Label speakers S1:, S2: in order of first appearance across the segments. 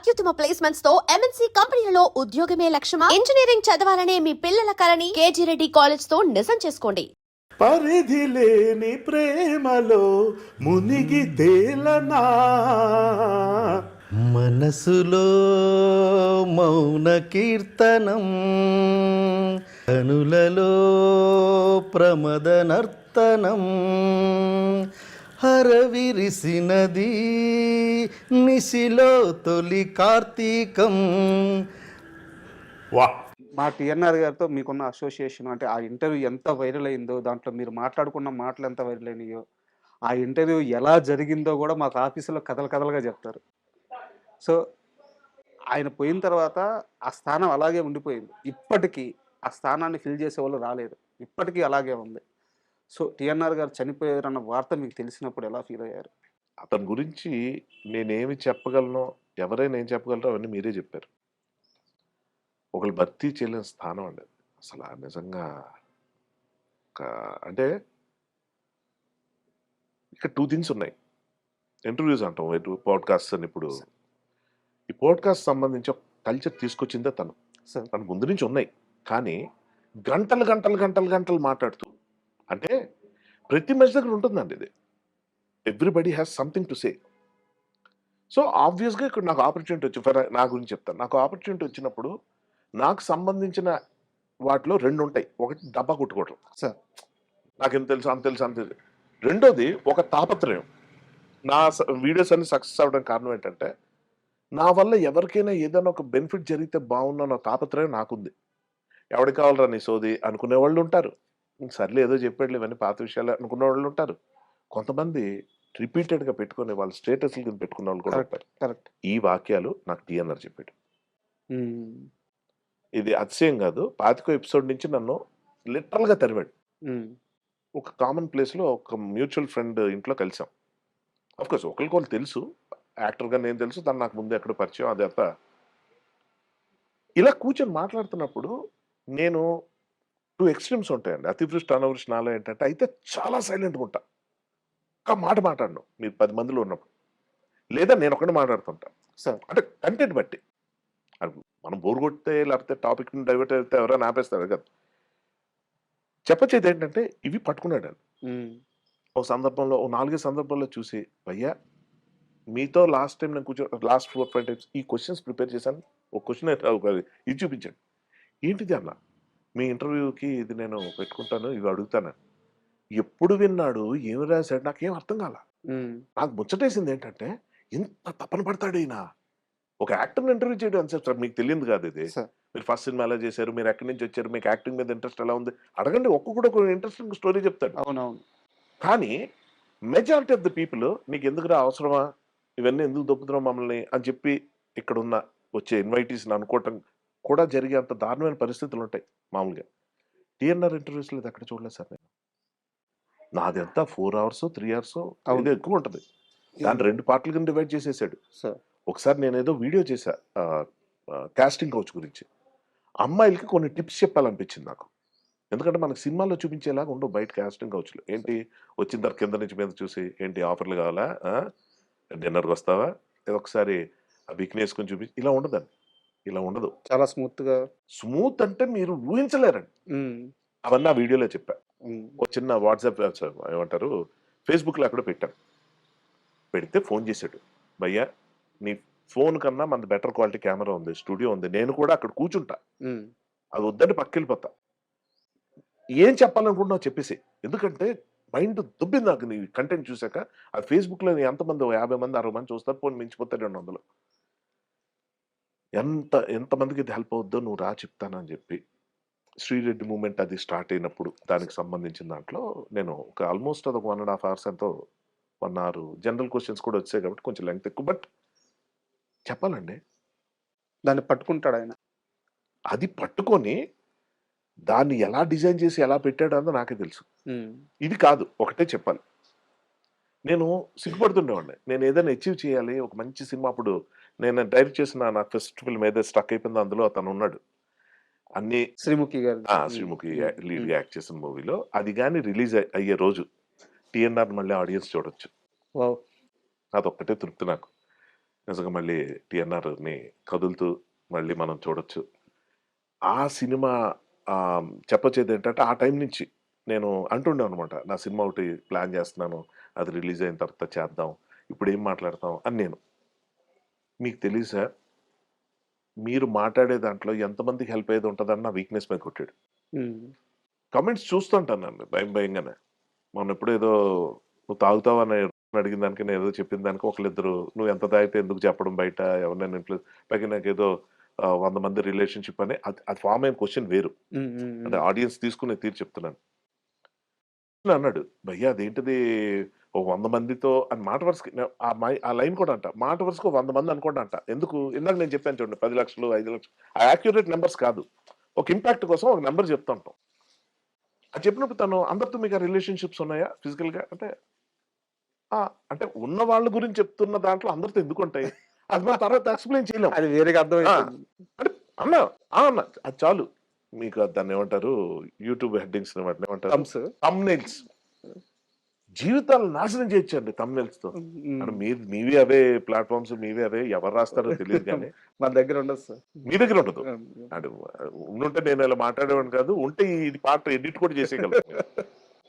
S1: అత్యుత్తమ ప్లేస్మెంట్స్ తో ఎంఎన్సీ కంపెనీలలో ఉద్యోగమే లక్ష్యమా? ఇంజనీరింగ్ చదవాలనే మీ పిల్లల కలని కేజీ రెడ్డి కాలేజ్ తో నిజం చేసుకోండి.
S2: పరిధి లేని ప్రేమలో మునిగి తేలనా,
S3: మనసులో మౌన కీర్తనం, కనులలో ప్రమద నర్తనం, హరవిరిసినది నిశిలో తొలి కార్తీకం.
S2: వా
S4: మా టీఎన్ఆర్ గారితో మీకున్న అసోసియేషన్ అంటే ఆ ఇంటర్వ్యూ ఎంత వైరల్ అయిందో, దాంట్లో మీరు మాట్లాడుకున్న మాటలు ఎంత వైరల్ అయినాయో, ఆ ఇంటర్వ్యూ ఎలా జరిగిందో కూడా మాకు ఆఫీసులో కథలు కథలుగా చెప్తారు. సో ఆయన పోయిన తర్వాత ఆ స్థానం అలాగే ఉండిపోయింది. ఇప్పటికీ ఆ స్థానాన్ని ఫిల్ చేసే వాళ్ళు రాలేదు, ఇప్పటికీ అలాగే ఉంది. సో టీఎన్ఆర్ గారు చనిపోయారన్న వార్త మీకు తెలిసినప్పుడు ఎలా ఫీల్ అయ్యారు?
S2: అతని గురించి నేనేమి చెప్పగలను, ఎవరైనా ఏం చెప్పగలరో అవన్నీ మీరే చెప్పారు. ఒకళ్ళు భర్తీ చేయలేని స్థానం అండి అది. అసలు నిజంగా అంటే ఇక్కడ 2 థింగ్స్ ఉన్నాయి. ఇంటర్వ్యూస్ అంటాం, పాడ్కాస్ట్ అని. ఇప్పుడు ఈ పాడ్కాస్ట్ సంబంధించి ఒక కల్చర్ తీసుకొచ్చిందే తను.
S4: సార్
S2: తన ముందు నుంచి ఉన్నాయి, కానీ గంటలు గంటలు గంటలు గంటలు మాట్లాడుతూ, అంటే ప్రతి మనిషి దగ్గర ఉంటుందండి ఇది. Everybody has something to say. So ఆబ్వియస్గా ఇక్కడ నాకు ఆపర్చునిటీ వచ్చి, నా గురించి చెప్తాను. నాకు ఆపర్చునిటీ వచ్చినప్పుడు నాకు సంబంధించిన వాటిలో 2 ఉంటాయి. ఒకటి డబ్బా కొట్టుకోవటం,
S4: సార్
S2: నాకేం తెలుసు అంత తెలుసు అంత తెలుసు. రెండోది ఒక తాపత్రయం. నా వీడియోస్ అన్ని సక్సెస్ అవ్వడానికి కారణం ఏంటంటే, నా వల్ల ఎవరికైనా ఏదైనా ఒక బెనిఫిట్ జరిగితే బాగున్న తాపత్రయం నాకుంది. ఎవరికి కావాలరా నీ సోది అనుకునే వాళ్ళు ఉంటారు, సర్లే ఏదో చెప్పాడు ఇవన్నీ పాత విషయాలు అనుకునే వాళ్ళు ఉంటారు. కొంతమంది రిపీటెడ్గా పెట్టుకుని వాళ్ళ స్టేటస్ల కింద పెట్టుకునే వాళ్ళు కూడా ఉంటారు.
S4: కరెక్ట్.
S2: ఈ వాక్యాలు నాకు టీఎన్ఆర్ చెప్పాడు. ఇది అతిశయం కాదు. 25 ఎపిసోడ్ నుంచి నన్ను లిటరల్గా తరివాడు. ఒక కామన్ ప్లేస్లో ఒక మ్యూచువల్ ఫ్రెండ్ ఇంట్లో కలిసాం. అఫ్కోర్స్ ఒకరికొకరు తెలుసు, యాక్టర్గా నేను తెలుసు, తను నాకు ముందు ఎక్కడ పరిచయం, అదంతా. ఇలా కూర్చొని మాట్లాడుతున్నప్పుడు నేను 2 ఎక్స్ట్రీమ్స్ ఉంటాయండి. అతివృష్టి అనావృష్టి నాలో ఏంటంటే, అయితే చాలా సైలెంట్గా ఉంటా, ఒక్క మాట మాట్లాడను మీరు 10 మందిలో ఉన్నప్పుడు, లేదా నేను ఒకటి మాట్లాడుతుంటా.
S4: సార్
S2: అంటే కంటెంట్ బట్టి. అది మనం బోర్ కొడితే లేకపోతే టాపిక్ డైవర్ట్ అయితే ఎవరైనా ఆపేస్తారు కదా. చెప్పచ్చేది ఏంటంటే, ఇవి పట్టుకున్నాడు అని. ఒక సందర్భంలో, ఓ 4 సందర్భాల్లో చూసి, భయ్యా మీతో లాస్ట్ టైం నేను లాస్ట్ 4-5 టైమ్స్ ఈ క్వశ్చన్స్ ప్రిపేర్ చేశాను, ఒక క్వశ్చన్ ఇది చూపించాడు. ఏంటిది అన్న, మీ ఇంటర్వ్యూకి ఇది నేను పెట్టుకుంటాను, ఇవి అడుగుతాను. ఎప్పుడు విన్నాడు, ఏమి రాశాడు, నాకేం అర్థం కాల. నాకు ముచ్చటేసింది ఏంటంటే, ఇంత తపన పడతాడు ఈయన ఒక యాక్టర్ని ఇంటర్వ్యూ చేయడం అని చెప్తారు. మీకు తెలియదు కాదు ఇది. మీరు ఫస్ట్ సినిమా ఎలా చేశారు, మీరు ఎక్కడి నుంచి వచ్చారు, మీకు యాక్టింగ్ మీద ఇంట్రెస్ట్ ఎలా ఉంది అడగండి, ఒక్కొక్కడు ఒక ఇంట్రెస్టింగ్ స్టోరీ చెప్తాడు.
S4: అవునవును.
S2: కానీ మెజారిటీ ఆఫ్ ద పీపుల్, నీకు ఎందుకురా అవసరమా, ఇవన్నీ ఎందుకు దొప్పుతున్నావు మమ్మల్ని అని చెప్పి ఇక్కడ ఉన్న వచ్చే ఇన్వైటీస్ని అనుకోవటం కూడా జరిగే అంత దారుణమైన పరిస్థితులు ఉంటాయి మామూలుగా. టీఎన్ఆర్ ఇంటర్వ్యూస్లో ఇది ఎక్కడ చూడలేదు సార్ నేను. నాది అంతా 4 అవర్స్ 3 అవర్స్ ఇది ఎక్కువ ఉంటుంది. దాన్ని 2 పార్ట్ల కింద డివైడ్ చేసేసాడు. ఒకసారి నేను ఏదో వీడియో చేశా కాస్టింగ్ కౌచ్ గురించి. అమ్మాయిలకి కొన్ని టిప్స్ చెప్పాలనిపించింది నాకు. ఎందుకంటే మనకు సినిమాల్లో చూపించేలాగా ఉండవు బయట కాస్టింగ్ కౌచ్లు. ఏంటి వచ్చిన తర్వాత కింద నుంచి మీద చూసి, ఏంటి ఆఫర్లు కావాలా, డిన్నర్కి వస్తావా, ఒకసారి ఆ బికిని వేసుకొని చూపించి, ఇలా ఉండదండి. ఇలా ఉండదు.
S4: చాలా స్మూత్
S2: అంటే మీరు ఊహించలేరండి. అవన్నీ ఆ వీడియోలో చెప్పా. ఒక చిన్న వాట్సాప్ ఏమంటారు, ఫేస్బుక్లో అక్కడ పెట్టాను. పెడితే ఫోన్ చేశాడు, భయ్యా నీ ఫోన్ కన్నా మన బెటర్ క్వాలిటీ కెమెరా ఉంది, స్టూడియో ఉంది, నేను కూడా అక్కడ కూర్చుంటా, అది వద్దంటే పక్కెళ్ళిపోతా, ఏం చెప్పాలనుకుంటున్నావు చెప్పేసి. ఎందుకంటే మైండ్ దుబ్బింది నాకు నీ కంటెంట్ చూసాక. అది ఫేస్బుక్లో ఎంతమంది 50 మంది 60 మంది చూస్తారు, పోనీ మించిపోతారు 200. ఎంతమందికి ఇది హెల్ప్ అవుద్దో నువ్వు రా చెప్తానని చెప్పి, శ్రీరెడ్డి మూమెంట్ అది స్టార్ట్ అయినప్పుడు దానికి సంబంధించిన దాంట్లో నేను ఒక ఆల్మోస్ట్ అది ఒక 1.5 hours ఎంతో 1 hour జనరల్ క్వశ్చన్స్ కూడా వచ్చాయి కాబట్టి కొంచెం లెంగ్త్ ఎక్కువ. బట్ చెప్పాలండి,
S4: దాన్ని పట్టుకుంటాడు ఆయన.
S2: అది పట్టుకొని దాన్ని ఎలా డిజైన్ చేసి ఎలా పెట్టాడు అన్నది నాకే తెలుసు. ఇది కాదు, ఒకటే చెప్పాలి, నేను సిగ్గుపడుతుండేవాడిని. నేను ఏదైనా అచీవ్ చేయాలి, ఒక మంచి సినిమా. అప్పుడు నేను డైరెక్ట్ చేసిన నా ఫస్ట్ ఫిల్మ్ ఏదైతే స్టక్ అయిపోయిందో అందులో అతను ఉన్నాడు. అన్ని
S4: శ్రీముఖి గారు,
S2: శ్రీముఖి లీడ్గా యాక్ట్ చేసిన మూవీలో. అది కానీ రిలీజ్ అయ్యే రోజు టీఎన్ఆర్ మళ్ళీ ఆడియన్స్ చూడొచ్చు. అదొక్కటే తృప్తి నాకు. నిజంగా మళ్ళీ టీఎన్ఆర్‌ని కదులుతూ మళ్ళీ మనం చూడొచ్చు. ఆ సినిమా చెప్పొచ్చేదేంటంటే ఆ టైం నుంచి నేను అంటుండేవనమాట. నా సినిమా ఒకటి ప్లాన్ చేస్తున్నాను. అది రిలీజ్ అయిన తర్వాత చేద్దాం. ఇప్పుడేం మాట్లాడతాం అని నేను. మీకు తెలీదు సార్, మీరు మాట్లాడే దాంట్లో ఎంతమందికి హెల్ప్ అయ్యేది ఉంటదని నా వీక్‌నెస్ మీద కొట్టాడు.
S4: హ్మ్.
S2: కామెంట్స్ చూస్తుంటాను నన్ను భయంగానే. మొన్నెప్పుడో ఏదో నువ్వు తాగుతావని అడిగిన దానికి నేనేదో చెప్పిన దానికి ఒకళ్ళిద్దరు నువ్వు ఎంత తాగితే ఎందుకు చెప్పడం బయట ఎవరినైనా ఇన్‌ఫ్లుయెన్స్ పైగా నాకేదో 100 మంది రిలేషన్‌షిప్ అని అది అది ఫార్మ్ అయిన క్వెషన్ వేరు.
S4: హ్మ్. హ్మ్.
S2: అంటే
S4: హ్మ్.
S2: ఆడియన్స్ తీసుకునే తీరు చెప్తున్నాను. అన్నాడు, "భయ్యా అదేంటిది ఓ 100 మందితో" అని మాట వరుసకి ఆ లైన్ కూడా అంట. మాట వరుసకు 100 మంది అనుకోండి అంట. ఎందుకు? ఇందాక నేను చెప్పాను చూడండి 10,00,000, 5,00,000 ఆ యాక్యురేట్ నంబర్స్ కాదు. ఒక ఇంపాక్ట్ కోసం ఒక నంబర్ చెప్తుంటాం. అది చెప్పినప్పుడు తను అందరితో మీకు ఆ రిలేషన్‌షిప్స్ ఉన్నాయా ఫిజికల్‌గా? అంటే ఆ! అంటే ఉన్న వాళ్ళ గురించి చెప్తున్న దాంట్లో అందరితో ఎందుకుంటాయి? అది మనం తర్వాత ఎక్స్‌ప్లెయిన్ చేయలేం.
S4: అది వేరేగా
S2: ఆ!
S4: అర్థమైపోయింది.
S2: అంటే అన్నా. అన్నా. అది చాలు. మీకు దాన్నేమంటారు? యూట్యూబ్ హెడ్డింగ్స్‌ని వాటిని ఏమంటారు?
S4: థమ్స్.
S2: థంబ్‌నెయిల్స్. జీవితాలను నాశనం చేయొచ్చండి థంబ్‌నెయిల్స్‌తో. అంటే
S4: హ్మ్.
S2: మీవి అవే ప్లాట్‌ఫార్మ్స్ మీవి అవే ఎవరు రాస్తారో తెలీదు గానీ,
S4: మన దగ్గర ఉండదు సార్.
S2: మీ దగ్గర ఉండదు.
S4: హ్మ్.
S2: అంటే ఉండుంటే నేను ఇలా మాట్లాడేవాడిని కాదు. ఉంటే ఇది పార్ట్ ఎడిట్ కూడా చేసేయగలం మీరు.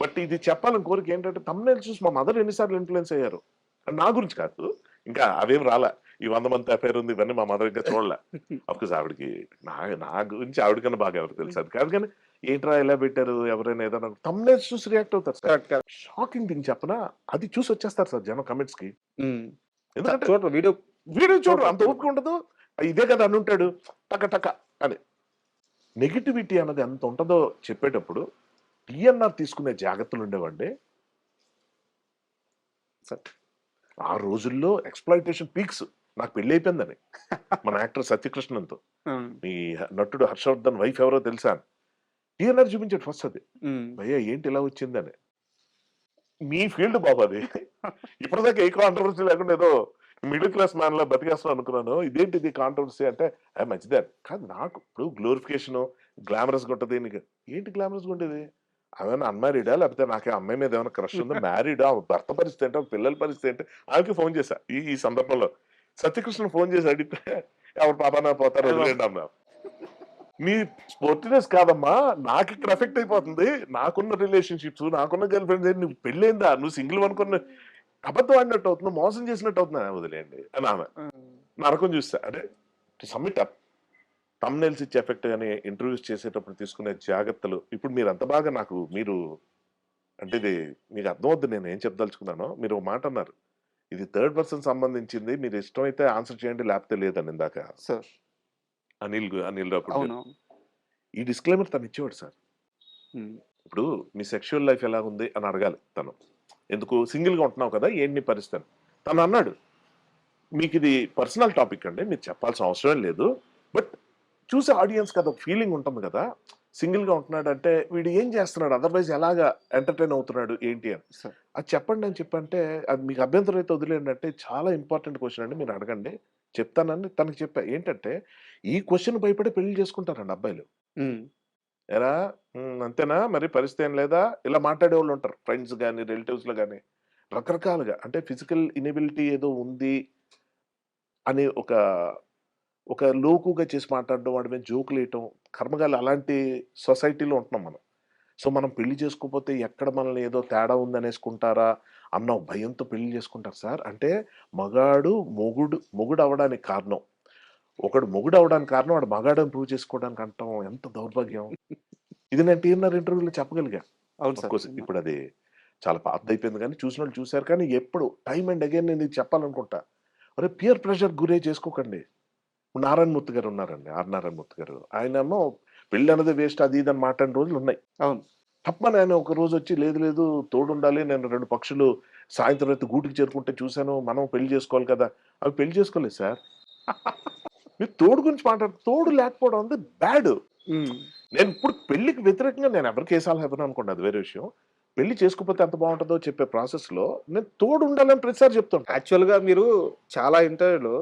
S2: బట్ ఇది చెప్పాలని కోరిక ఏంటంటే థంబ్‌నెయిల్స్ చూసి మా మదర్ ఎన్ని సార్లు ఇన్‌ఫ్లూయెన్స్ అయ్యారు. నా గురించి కాదు. ఇంకా అవేం రాలా. ఈ 100 మందితో అఫైర్ ఉంది ఇవన్నీ మా మదర్ ఇంకా చూడలే. అఫ్‌కోర్స్ ఆవిడకి నా నా గురించి ఆవిడకన్నా బాగా ఎవరికి తెలుసు. అది కాదు కానీ ఏంట్రా ఇలా పెట్టారు ఎవరైనా ఏదైనా థంబ్‌నెయిల్స్ చూసి రియాక్ట్ అవుతారు sir.
S4: Correct. Correct.
S2: Shocking thing చెప్పనా? అది చూసి వచ్చేస్తారు సార్ జనం కామెంట్స్‌కి.
S4: హ్మ్.
S2: ఎందుకంటే
S4: చూడరు వీడియో
S2: వీడియో చూడరు.
S4: చూడరు.
S2: అంత ఓపిక ఉండదు. ఇదే కదా అనుంటాడు. టక టక అని. నెగటివిటీ అన్నది ఎంత ఉంటదో చెప్పేటప్పుడు టీఎన్ఆర్ తీసుకునే జాగ్రత్తలుండేవండి.
S4: సార్.
S2: ఆ రోజుల్లో ఎక్స్‌ప్లాయిటేషన్ పీక్స్. నాకు పెళ్లయిపోయిందని. మన యాక్టర్ సత్యకృష్ణన్‌తో.
S4: హ్మ్.
S2: మీ నటుడు హర్షవర్ధన్ వైఫ్ ఎవరో తెలుసా అని. టీఎన్ఆర్ చూపించాడు ఫస్ట్ అది.
S4: హ్మ్.
S2: భయ్యా ఏంటి ఇలా వచ్చిందని. మీ ఫీల్డ్ బాబు అది. ఇప్పటిదాకా ఏ కాంట్రోవర్సీ లేకుండా ఏదో మిడిల్ క్లాస్ మ్యాన్‌లా బతికేస్తున్నాం అనుకున్నాను. ఇదేంటిది కాంట్రోవర్సీ అంటే, మంచిదే. కాదు నాకు ఇప్పుడు గ్లోరిఫికేషను, గ్లామరస్‌గా ఉంటది. నీకు ఏంటి గ్లామరస్‌గా ఉండేది? ఆమేమన్నా అన్‌మ్యారీడా? లేకపోతే నాకే అమ్మాయి మీద ఏమైనా క్రష్ ఉందా? మ్యారీడా? ఆమె భర్త పరిస్థితి ఏంటి? ఆమె పిల్లల పరిస్థితి ఏంటి? ఆమెకి ఫోను చేశా. ఈ ఈ సందర్భంలో. సత్యకృష్ణకి ఫోను చేసి అడిగితే, ఎవరి పాపాన పోతారు
S4: అయ్య బాబోయ్!
S2: వదిలేయండి అన్నా. నీ స్పోర్టివ్‌నెస్ కాదమ్మా! నాకిక్కడ ఎఫెక్ట్ అయిపోతుంది. నాకున్న రిలేషన్‌షిప్స్, నాకున్న గర్ల్ ఫ్రెండ్స్ ఏంటి నువ్వు పెళ్లయిందా? నువ్వు సింగిల్ అనుకున్న అబద్ధం ఆడినట్టు అవుతున్నావు. మోసం చేసినట్టు అవుతున్నా. వదిలేయండి అని ఆమె.
S4: హ్మ్.
S2: నరకం చూసా. అంటే to some it up thumbnails ఇచ్చే ఎఫెక్ట్ గాని, ఇంటర్వ్యూస్ చేసేటప్పుడు తీసుకునే జాగ్రత్తలు ఇప్పుడు మీరంత బాగా మీరు అంటే ఇది మీకు అర్థమవుద్ది నేనేం చెప్పదలుచుకున్నానో. మీరు ఒక మాట అన్నారు. ఇది థర్డ్ పర్సన్ సంబంధించింది. మీరు ఇష్టమైతే ఆన్సర్ చేయండి లేకపోతే లేదని ఇందాక.
S4: సార్.
S2: అనిల్ రావిపూడి గారు.
S4: అవునవును.
S2: ఈ డిస్క్లైమర్ తను ఇచ్చేవాడు సార్.
S4: హ్మ్.
S2: ఇప్పుడు మీ సెక్షువల్ లైఫ్ ఎలాగుంది అని అడగాలి తను. ఎందుకు సింగిల్‌గా ఉంటున్నావు కదా! ఏంటి నీ పరిస్థితి అని. తను అన్నాడు, "మీకిది పర్సనల్ టాపిక్ అండి. మీరు చెప్పాల్సిన అవసరం లేదు. బట్ చూసే ఆడియన్స్‌కి అదొక ఫీలింగ్ ఉంటుంది కదా! సింగిల్‌గా ఉంటున్నాడంటే వీడు ఏం చేస్తున్నాడు? అదర్‌వైజ్ ఎలాగా ఎంటర్‌టైన్ అవుతున్నాడు ఏంటి అని.
S4: సార్.
S2: అది చెప్పండి అని చెప్పంటే, అది మీకు అభ్యంతరం అయితే వదిలేయండి అంటే, చాలా ఇంపార్టెంట్ క్వెషన్ అండి మీరు అడగండి. చెప్తానని తనకి చెప్పా. ఏంటంటే, ఈ క్వెషన్ భయపడి పెళ్లి చేసుకుంటారండి అబ్బాయిలు.
S4: హ్మ్.
S2: ఏరా అంతేనా? మరి పరిస్థితి ఏం లేదా? ఇలా మాట్లాడేవాళ్ళుంటారు. ఫ్రెండ్స్ గాని, రిలేటివ్స్‌లో గాని. రకరకాలుగా అంటే ఫిజికల్ ఇనెబిలిటీ ఏదో ఉంది అని ఒక లోకుగా చేసి మాట్లాడడం, వాడి మీద జోకులేయటం, కర్మగాలి అలాంటి సొసైటీలో ఉంటున్నాం మనం. సో, మనం పెళ్లి చేసుకోపోతే ఎక్కడ మనల్ని ఏదో తేడా ఉందనేసుకుంటారా అన్న ఒక భయంతో పెళ్లి చేసుకుంటారు సార్. అంటే మగాడు మొగుడవ్వడానికి కారణం. ఒకడు మొగుడవ్వడానికి కారణం వాడు మగాడని ప్రూవ్ చేసుకోవడానికి అంటాం ఎంత దౌర్భాగ్యం. ఇది నేను టీఎన్ఆర్ ఇంటర్వ్యూలో చెప్పగలిగా.
S4: అవును సార్.
S2: ఆఫ్‌కోర్స్ ఇప్పుడది చాలా పాతదయిపోయింది గానీ, చూసినోళ్ళు చూసారు. కానీ ఎప్పుడు టైమ్ అండ్ అగైన్ నేను ఇది చెప్పాలనుకుంటా. అరే! పియర్ ప్రెషర్‌కి గురై చేసుకోకండి. ఇప్పుడు నారాయణమూర్తి గారు ఉన్నారండి. ఆర్. నారాయణమూర్తి గారు. ఆయనేమో పెళ్లన్నదే వేస్ట్ అది ఇది అని మాట్లాడిన రోజులున్నాయి.
S4: అవును.
S2: టప్పని ఆయన ఒక రోజొచ్చి లేదు లేదు తోడుండాలి. నేను 2 పక్షులు సాయంత్రం అయితే గూటికి చేరుకుంటే చూసాను. మనం పెళ్లి చేసుకోవాలి కదా! అవి పెళ్లి చేసుకోలేదు సార్. మీరు తోడు గురించి తోడు లేకపోవడం అనేది బ్యాడ్.
S4: హ్మ్.
S2: నేనిప్పుడు పెళ్ళికి వ్యతిరేకంగా నేనెవరికీ ఏ సలహా ఇవ్వననుకోండి అది వేరే విషయం. పెళ్లి చేసుకోకపోతే ఎంత బావుంటదో చెప్పే ప్రాసెస్‌లో నేను తోడుండాలని ప్రతిసారి చెప్తుంటా.
S4: యాక్చువల్‌గా మీరు చాలా ఇంటర్వ్యూలో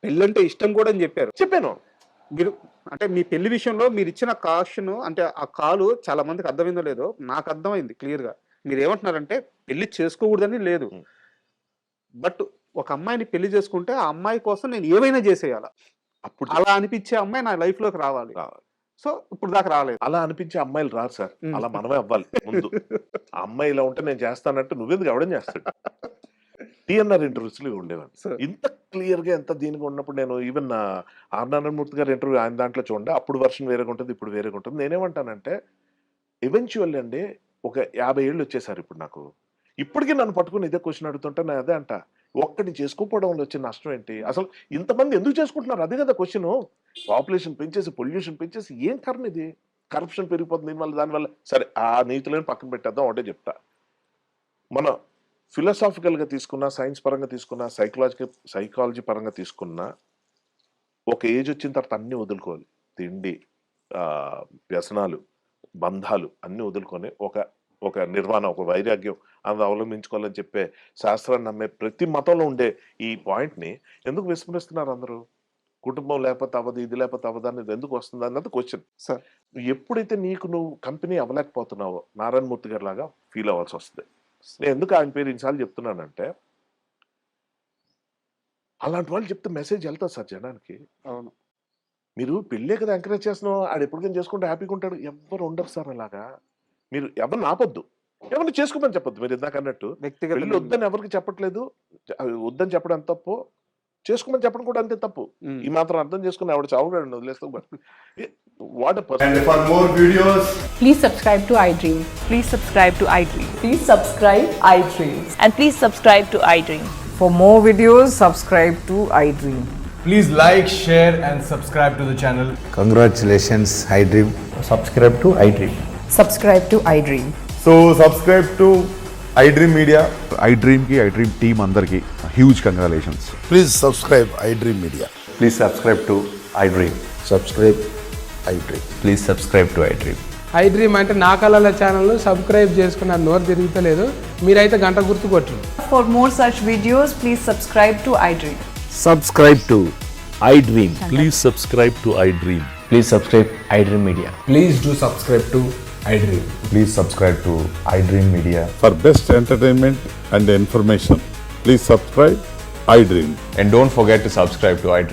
S4: పెళ్ళంటే ఇష్టం కూడా అని చెప్పారు.
S2: చెప్పాను.
S4: మీరు అంటే మీ పెళ్లి విషయంలో మీరిచ్చిన కాషన్ అంటే ఆ కాలు చాలా మందికి అర్థమైందో లేదో నాకు అర్థమైంది క్లియర్‌గా. మీరేమంటున్నారంటే పెళ్లి చేసుకోకూడదని లేదు.
S2: హ్మ్.
S4: బట్ ఒక అమ్మాయిని పెళ్లి చేసుకుంటే ఆ అమ్మాయి కోసం నేను ఏమైనా చేసేయాల,
S2: అప్పుడు
S4: అలా అనిపించే అమ్మాయి నా లైఫ్ లోకి రావాలి.
S2: రావాలి.
S4: సో ఇప్పుడు దాకా రాలేదు.
S2: అలా అనిపించే అమ్మాయిలు రారు సార్.
S4: ఉమ్.
S2: అలా మనమే అవ్వాలి ముందు. ఆ అమ్మాయి ఇలా ఉంటే నేను చేస్తానంటే నువ్వెందుకు ఎవడం చేస్తాడు? టీఎన్ఆర్ ఇంటర్వ్యూస్ లో ఉండేవాడిని.
S4: సార్.
S2: ఇంత క్లియర్ గా ఎంత దీనిగా ఉన్నప్పుడు నేను ఈవెన్ ఆర్ నారాయణమూర్తి గారి ఇంటర్వ్యూ ఆయన దాంట్లో చూడండి, అప్పుడు వర్షన్ వేరేగా ఉంటుంది, ఇప్పుడు వేరేగా ఉంటుంది. నేనేమంటానంటే ఈవెన్చువల్లీ అండి ఒక 50 ఏళ్ళు వచ్చేసారు ఇప్పుడు నాకు. ఇప్పటికీ నన్ను పట్టుకుని ఇదే క్వశ్చన్ అడుగుతుంటే నేను అదే అంట, ఒక్కటి చేసుకోకపోవడం వల్ల వచ్చే నష్టం ఏంటి? అసలు ఇంతమంది ఎందుకు చేసుకుంటున్నారు? అదే కదా క్వశ్చన్. పాపులేషన్ పెంచేసి, పొల్యూషన్ పెంచేసి ఏం కారణం ఇది? కరప్షన్ పెరిగిపోతుంది దీనివల్ల, దానివల్ల. సరే ఆ నీతులను పక్కన పెట్టేద్దాం, ఒకటే చెప్తా. మన ఫిలాసాఫికల్గా తీసుకున్నా, సైన్స్ పరంగా తీసుకున్నా, సైకాలజీ పరంగా తీసుకున్నా, ఒక ఏజ్ వచ్చిన తర్వాత అన్నీ వదులుకోవాలి. తిండి, వ్యసనాలు, బంధాలు అన్నీ వదులుకొని ఒక నిర్వాణ, ఒక వైరాగ్యం అది అవలంబించుకోవాలని చెప్పే శాస్త్రాన్ని నమ్మే ప్రతి మతంలో ఉండే ఈ పాయింట్ని ఎందుకు విస్మరిస్తున్నారు అందరూ? కుటుంబం లేకపోతే అవ్వదు, ఇది లేకపోతే అవ్వదు అనేది ఎందుకు వస్తుంది అన్నది క్వశ్చన్.
S4: సార్.
S2: ఎప్పుడైతే నువ్వు కంపెనీ అవ్వలేకపోతున్నావో నారాయణమూర్తి గారి లాగా ఫీల్ అవ్వాల్సి వస్తుంది. నేను ఎందుకు ఆయన పేరు ఇన్నిసార్లు చెప్తున్నానంటే, అలాంటి వాళ్ళు చెప్తే మెసేజ్ వెళ్తుంది సార్ జనానికి.
S4: అవును.
S2: మీరు పెళ్ళే కదా ఎంకరేజ్ చేస్తున్నావు, ఆడు ఎప్పటికైనా చేసుకుంటే హ్యాపీగా ఉంటాడు. ఎవరు ఉండరు సార్ అలాగా. మీరు ఎవరిని ఆపొద్దు, ఎవరిని చేసుకోమని చెప్పొద్దు. మీరు ఇందాక అన్నట్టు
S4: వ్యక్తిగత
S2: పెళ్ళి వద్దని ఎవరికి చెప్పట్లేదు, అవి వద్దని చెప్పడం ఎంత తప్పు, చేసుకోమని చెప్పడం కూడా అంతే తప్పు.
S4: ఉమ్.
S2: ఈ మాత్రం అర్థం చేసుకుని ఎవడు చావుగాడు వదిలేస్తాం. What
S5: And for more videos,
S6: Please subscribe to iDream.
S7: Please subscribe to iDream.
S6: Please subscribe iDream.
S7: And please subscribe to iDream.
S6: For more videos, subscribe to iDream.
S5: please like, share, and subscribe to the channel.
S3: Congratulations iDream.
S8: subscribe to iDream.
S6: Subscribe to iDream.
S8: So subscribe to iDream Media.
S9: iDream team అందరికి huge congratulations.
S10: Please subscribe iDream Media.
S8: Please subscribe to iDream.
S10: Subscribe iDream.
S8: Please subscribe to iDream.
S11: iDream అంటే నా కళల channel subscribe చేసుకున్న నోరు తిరుగుతలేదు, మీరైతే గంట గుర్తు కొట్టండి.
S6: For more such videos, please subscribe to iDream.
S8: Subscribe to iDream.
S9: Please subscribe to iDream.
S8: Please subscribe iDream Media.
S5: Please do subscribe to iDream.
S8: Please subscribe to iDream Media.
S10: For best entertainment and information, please subscribe iDream.
S8: And don't forget to subscribe to iDream.